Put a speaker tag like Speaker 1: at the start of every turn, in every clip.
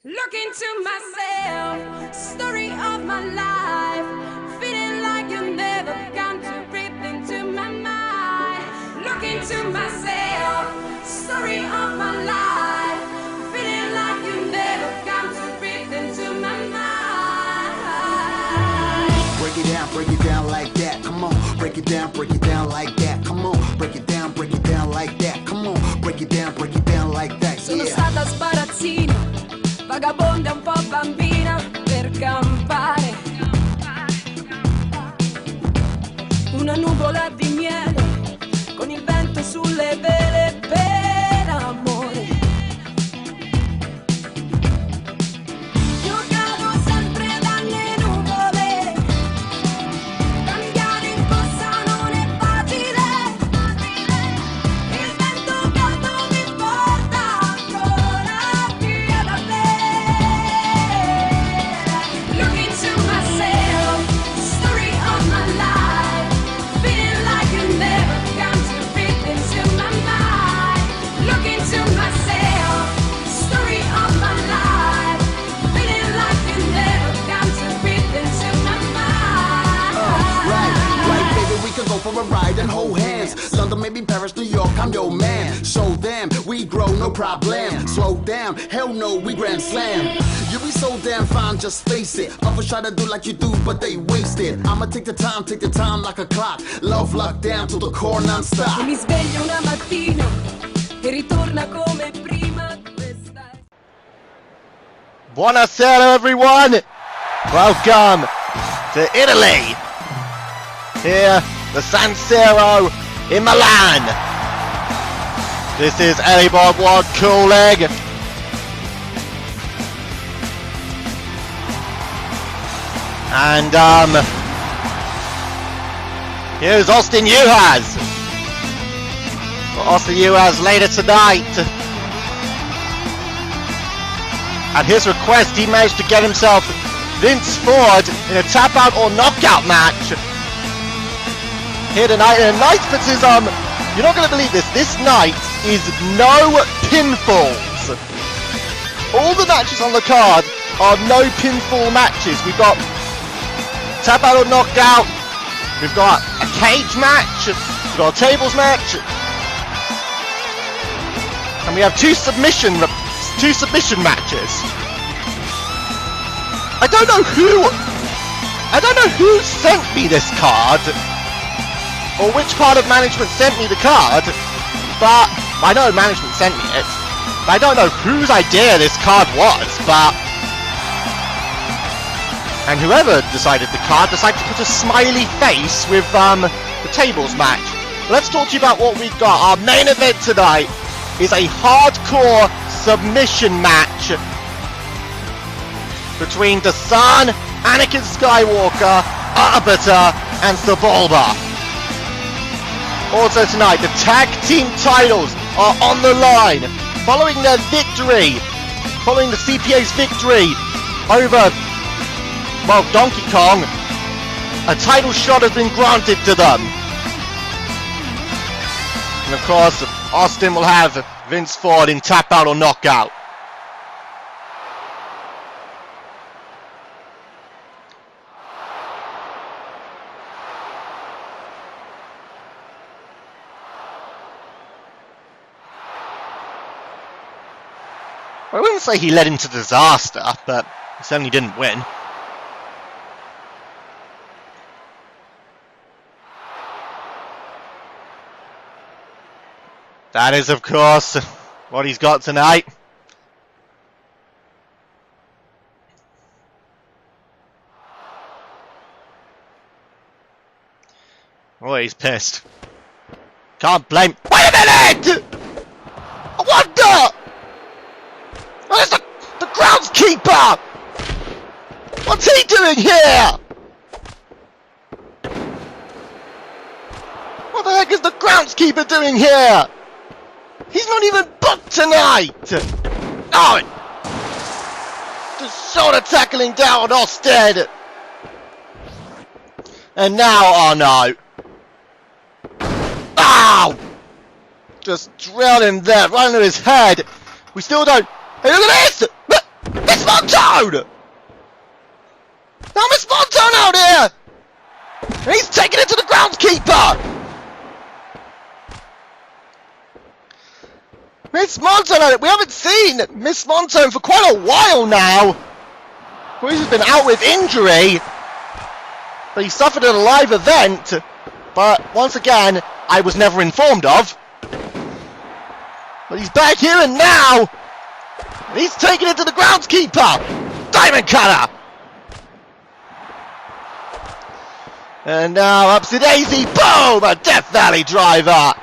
Speaker 1: Look into myself, story of my life, feeling like you never come to rip into my mind. Look into myself, story of my life, feeling like you never come to rip into my mind.
Speaker 2: Break it down like that, come on. Break it down like that, come on. Break it down like that, come on. Break it down like that,
Speaker 1: Sono stata sbarazzina, vagabonda un po' bambina per campare. Una nuvola di miele con il vento sulle vele per amore. Giocavo sempre dalle nuvole, cambiare in corsa non è facile. Il vento caldo mi porta ancora via da te. Look into myself, story of my life, feeling like you never come to fit into my mind. Look into myself, story of my life, feeling like you never come to fit into my mind.
Speaker 2: Right, baby, we could go for a ride and hold hands. London, maybe Paris, New York, I'm your man. Show them, we grow, no problem. Slow down, hell no, we grand slam. You be so damn fine, just face it. Others try to do like you do, but they waste it. I'ma take the time like a clock. Love locked down to the core
Speaker 1: E
Speaker 2: non-stop.
Speaker 1: mi sveglio una mattina e ritorna come prima questa.
Speaker 3: Buonasera everyone! Welcome to Italy! Here, the San Siro in Milan! This is Ellie Bob Wad Cool Leg. And here's Austin Juhasz. Austin Juhasz later tonight. At his request, he managed to get himself Vince Ford in a tap out or knockout match here tonight. And a night that is you're not going to believe this. This night is no pinfalls. All the matches on the card are no pinfall matches. We've got tap out or knockout. We've got a cage match. We've got a tables match. And we have two submission matches. I don't know who sent me this card, or which part of management sent me the card, but I know management sent me it. I don't know whose idea this card was, but and whoever decided the card decided to put a smiley face with the tables match. Let's talk to you about what we've got. Our main event tonight is a hardcore submission match between Desann, Anakin Skywalker, Arbiter, and Sebulba. Also tonight, the tag team titles are on the line. Following their victory, following the C.P.A.'s victory over, well, Donkey Kong, a title shot has been granted to them. And of course, Austin will have Vince Ford in tap out or knockout. I wouldn't say he led into disaster, but he certainly didn't win. That is, of course, what he's got tonight. Oh, he's pissed. Can't blame. Wait a minute! What the? Where's the groundskeeper? What's he doing here? What the heck is the groundskeeper doing here? He's not even booked tonight! Oh! Just shoulder tackling down Austin! And now, oh no! Ow! Just drilled him there, right under his head. We still don't. Hey, look at this! This Montone! Now Miss Montone out here! And he's taking it to the groundskeeper! Miss Montone, we haven't seen Miss Montone for quite a while now. Well, he's been out with injury. But he suffered at a live event. But once again, I was never informed of. But he's back here and now. And he's taking it to the groundskeeper. Diamond Cutter. And now up to Daisy. Boom! A Death Valley driver.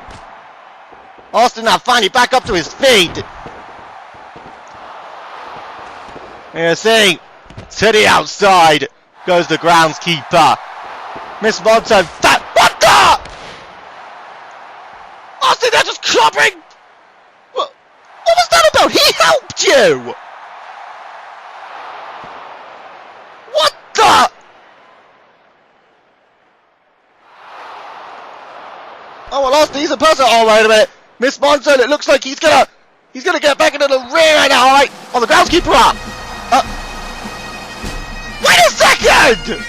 Speaker 3: Austin now finally back up to his feet. You see, to the outside goes the groundskeeper. Miss Montone. What the? Austin, they're just clobbering. What was that about? He helped you. What the? Oh well, Austin, he's a person. Oh wait a minute. Miss Montone, it looks like he's gonna get back into the ring right now, alright? Oh, the groundskeeper up! Wait a second!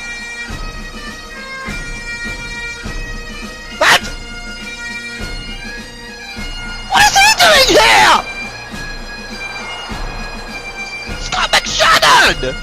Speaker 3: What is he doing here? Scott McShannon!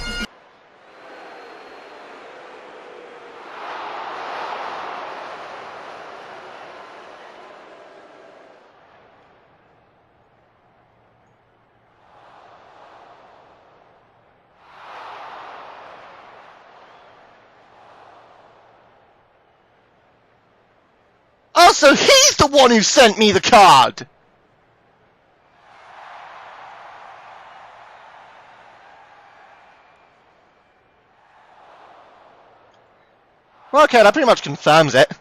Speaker 3: Oh, so he's the one who sent me the card! Okay, that pretty much confirms it.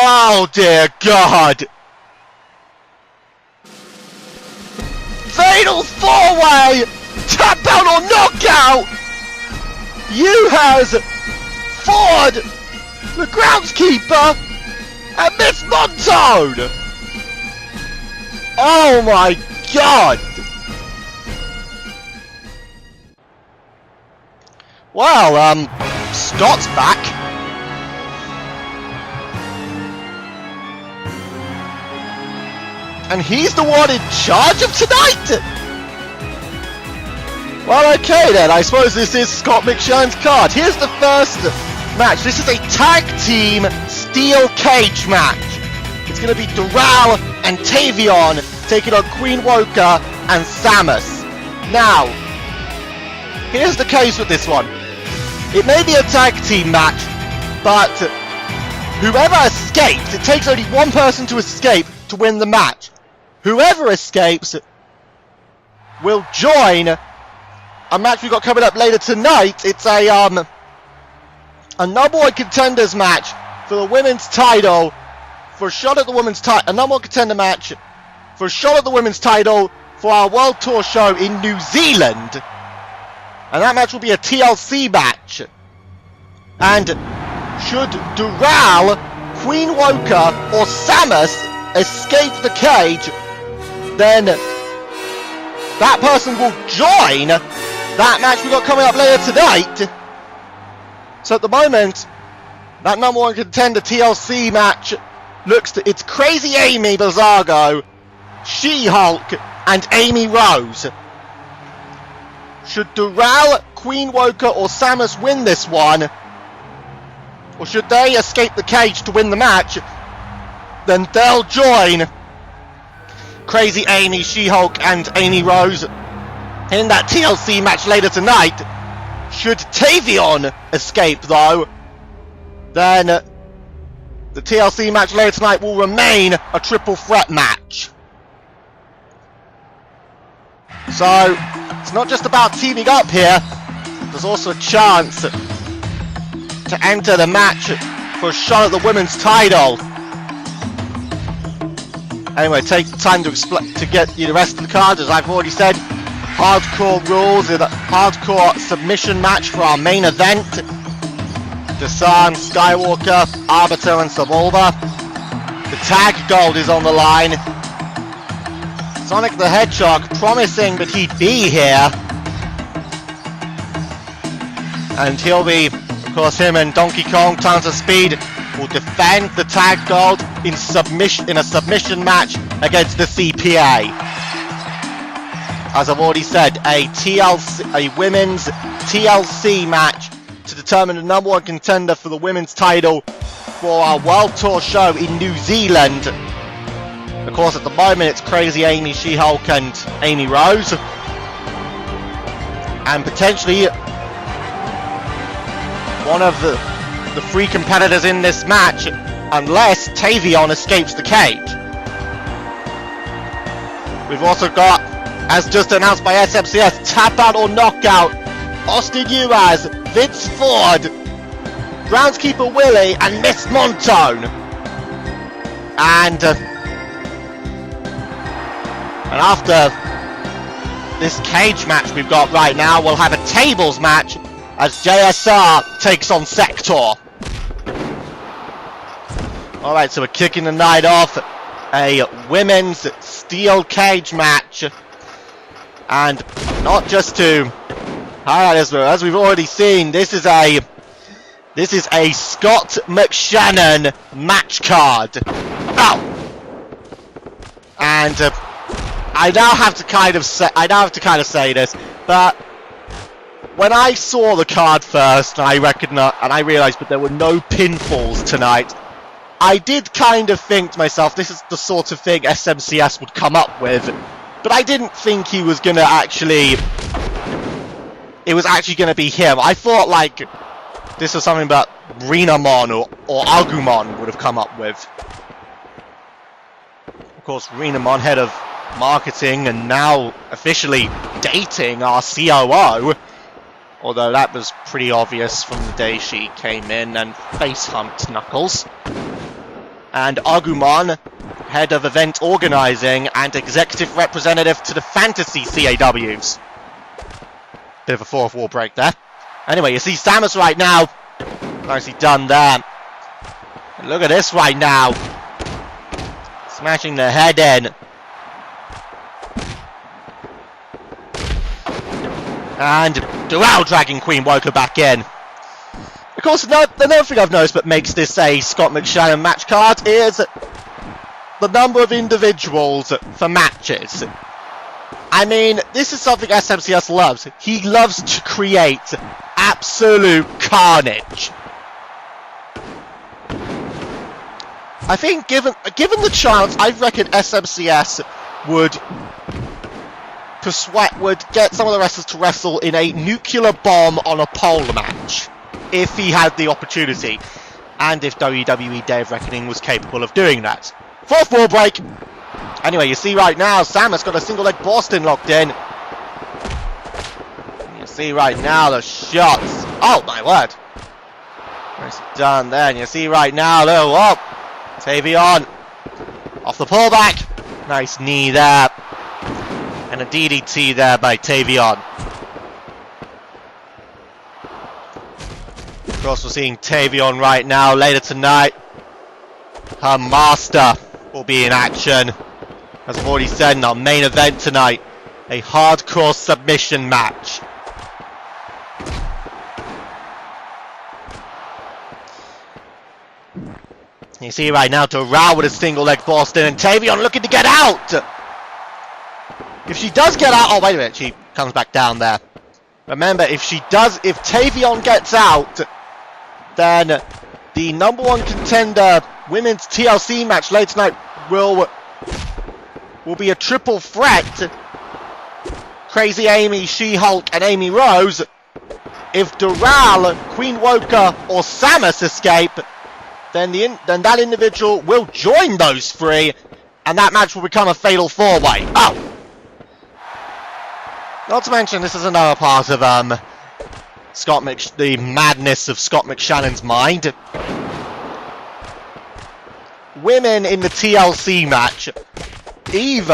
Speaker 3: Oh dear God! Fatal 4-way! Tap out or knockout! Juhasz, Ford, the groundskeeper, and Miss Montone! Oh my God! Well, Scott's back. And he's the one in charge of tonight! Well, okay then, I suppose this is Scott McShannon's card. Here's the first match. This is a tag team steel cage match. It's going to be Dural and Tavion taking on Queen Woka and Samus. Now, here's the case with this one. It may be a tag team match, but whoever escapes, it takes only one person to escape to win the match. Whoever escapes will join a match we've got coming up later tonight. It's a number one contenders match for the women's title, for a shot at the women's title, a number one contender match for a shot at the women's title for our World Tour show in New Zealand. And that match will be a TLC match. And should Dural, Queen Woka, or Samus escape the cage, then that person will join that match we got coming up later tonight. So at the moment, that number one contender TLC match looks to, it's Crazy Amy Bazargo, She-Hulk, and Amy Rose. Should Dural, Queen Woka, or Samus win this one, or should they escape the cage to win the match, then they'll join Crazy Amy, She-Hulk, and Amy Rose in that TLC match later tonight. Should Tavion escape though, then the TLC match later tonight will remain a triple threat match. So it's not just about teaming up here, there's also a chance to enter the match for a shot at the women's title. Anyway, take the time to get you the rest of the card, as I've already said. hardcore rules in a hardcore submission match for our main event. Desann, Skywalker, Arbiter and Sebulba. The tag gold is on the line. Sonic the Hedgehog promising that he'd be here. And he'll be, of course, him and Donkey Kong Tons of Speed will defend the tag gold in a submission match against the C.P.A. As I've already said, a women's TLC match to determine the number one contender for the women's title for our World Tour show in New Zealand. Of course, at the moment it's Crazy Amy, She-Hulk and Amy Rose. And potentially one of the three competitors in this match, unless Tavion escapes the cage. We've also got, as just announced by SMCS, tap out or knockout, Austin Juhasz, Vince Ford, groundskeeper Willie and Miss Montone. And after this cage match we've got right now, we'll have a tables match as JSR takes on Sektor. Alright, so we're kicking the night off. A women's steel cage match. And not just to highlight this, but as we've already seen, this is a Scott McShannon match card. Oh! And I now have to kind of say this, but when I saw the card first and I realized that there were no pinfalls tonight, I did kind of think to myself, this is the sort of thing SMCS would come up with, but I didn't think he was gonna it was actually gonna be him. I thought like this was something that Renamon or Agumon would have come up with. Of course, Renamon, head of marketing and now officially dating our COO, although that was pretty obvious from the day she came in and face humped Knuckles. And Agumon, head of event organizing and executive representative to the fantasy CAWs. Bit of a fourth wall break there. Anyway, you see Samus right now. Nicely done there. And look at this right now. Smashing the head in. And Dural dragging Queen Woka back in. Of course, another thing I've noticed that makes this a Scott McShannon match card is the number of individuals for matches. I mean, this is something SMCS loves. He loves to create absolute carnage. I think given the chance, I reckon SMCS would get some of the wrestlers to wrestle in a nuclear bomb on a pole match, if he had the opportunity, and if WWE Day of Reckoning was capable of doing that. Fourth wall break! Anyway, you see right now, Samus got a single leg Boston locked in. You see right now the shots. Oh my word! Nice done there, and you see right now, Tavion off the pullback. Nice knee there. And a DDT there by Tavion. Of course, we're seeing Tavion right now. Later tonight, her master will be in action. As I've already said, in our main event tonight, a hardcore submission match. You see right now, Dural with a single leg Boston, and Tavion looking to get out! If she does get out, oh wait a minute, she comes back down there. Remember, if Tavion gets out, then the number one contender women's TLC match later tonight will be a triple threat. Crazy Amy, She-Hulk and Amy Rose. If Dural, Queen Woka or Samus escape, then that individual will join those three, and that match will become a fatal four-way. Oh! Not to mention, this is another part of the madness of Scott McShannon's mind. Women in the TLC match either